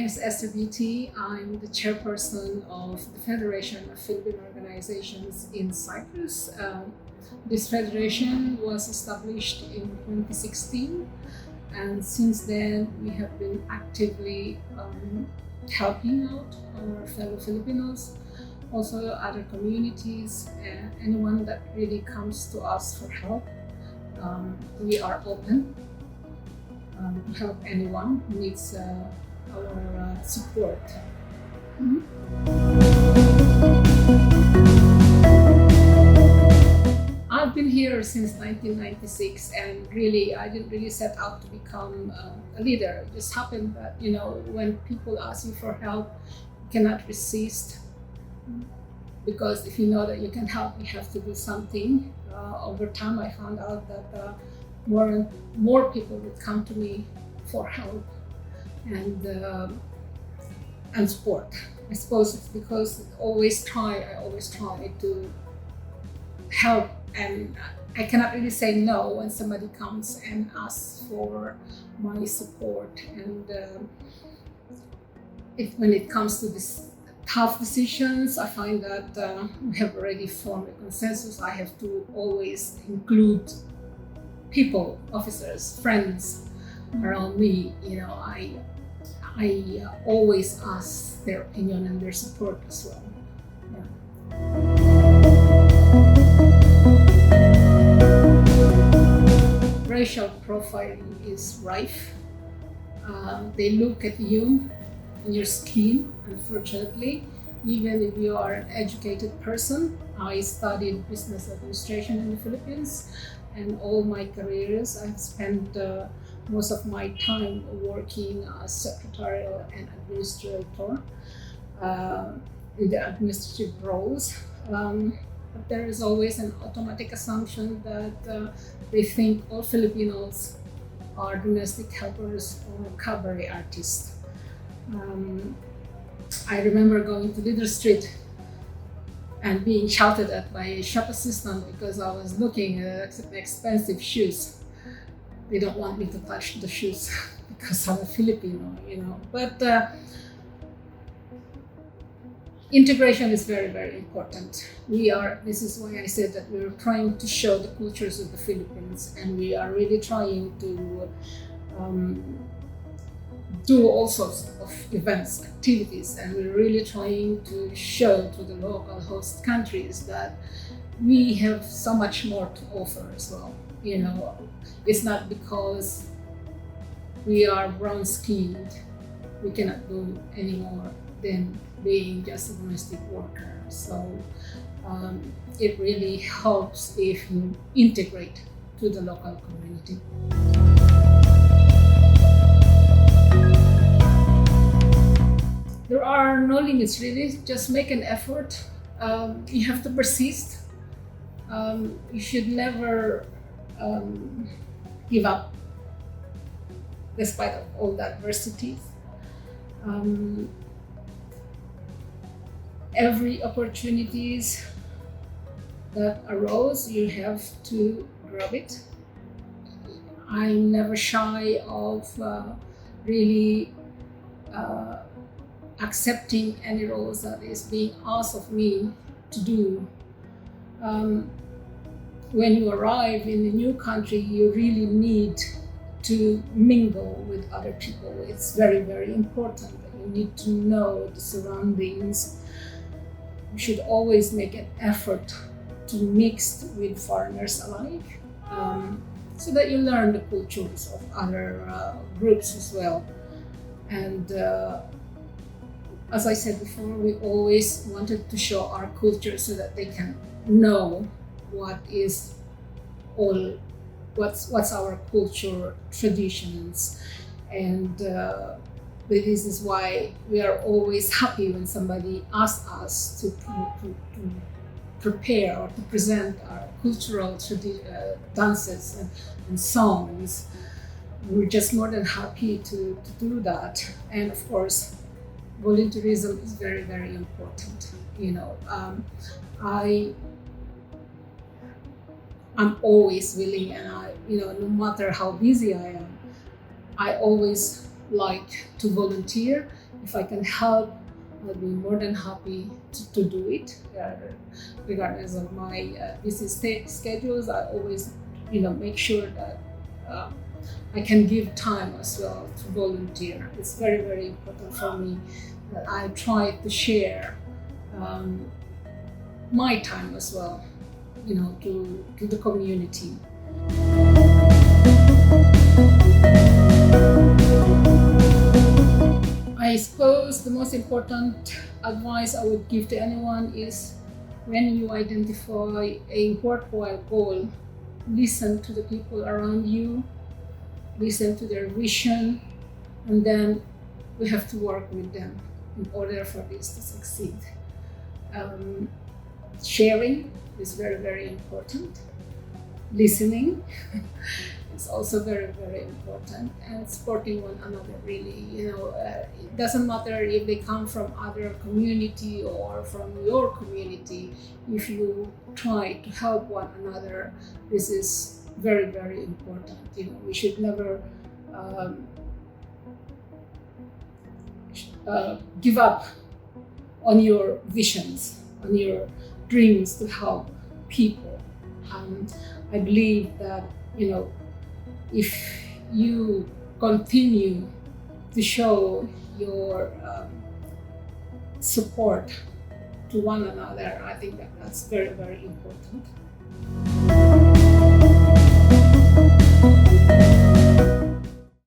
name is Ester Beatty. I'm the chairperson of the Federation of Philippine Organizations in Cyprus. This federation was established in 2016, and since then we have been actively helping out our fellow Filipinos, also other communities, anyone that really comes to us for help. We are open to help anyone who needs our support. I've been here since 1996, and really I didn't really set out to become a leader. It just happened that, when people ask you for help, you cannot resist, because if you know that you can help, you have to do something. Over time I found out that more and more people would come to me for help and support. I suppose it's because I always try to help, and I cannot really say no when somebody comes and asks for my support. And when it comes to this tough decisions, I find that we have already formed a consensus. I have to always include people, officers, friends around me. I always ask their opinion and their support as well. Racial profiling is rife. They look at you and your skin, unfortunately, even if you are an educated person. I studied business administration in the Philippines, and all my careers I've spent most of my time working as secretarial and administrator in the administrative roles. But there is always an automatic assumption that they think all Filipinos are domestic helpers or cabaret artists. I remember going to Leader Street and being shouted at by a shop assistant because I was looking at expensive shoes. They don't want me to touch the shoes because I'm a Filipino, But integration is very, very important. This is why I said that we're trying to show the cultures of the Philippines, and we are really trying to do all sorts of events, activities, and we're really trying to show to the local host countries that we have so much more to offer as well. It's not because we are brown-skinned, we cannot do any more than being just a domestic worker. So it really helps if you integrate to the local community. There are no limits, really. Just make an effort. You have to persist. You should never give up despite of all the adversities. Every opportunities that arose, you have to grab it. I'm never shy of really accepting any roles that is being asked of me to do. When you arrive in a new country, you really need to mingle with other people. It's very, very important that you need to know the surroundings. You should always make an effort to mix with foreigners alike, so that you learn the cultures of other groups as well. And as I said before, we always wanted to show our culture so that they can know what's our culture, traditions, and this is why we are always happy when somebody asks us to prepare or to present our cultural dances and songs. We're just more than happy to do that. And of course, volunteerism is very, very important. I'm always willing, and no matter how busy I am, I always like to volunteer. If I can help, I'll be more than happy to do it, regardless of my busy schedules. I always, make sure that I can give time as well to volunteer. It's very, very important for me that I try to share my time as well, to the community. I suppose the most important advice I would give to anyone is, when you identify a worthwhile goal, listen to the people around you, listen to their vision, and then we have to work with them in order for this to succeed. Sharing is very, very important. Listening is also very, very important, and supporting one another, really. It doesn't matter if they come from other community or from your community. If you try to help one another, this is very, very important. We should never give up on your visions, on your dreams to help people. And I believe that, if you continue to show your support to one another, I think that that's very, very important.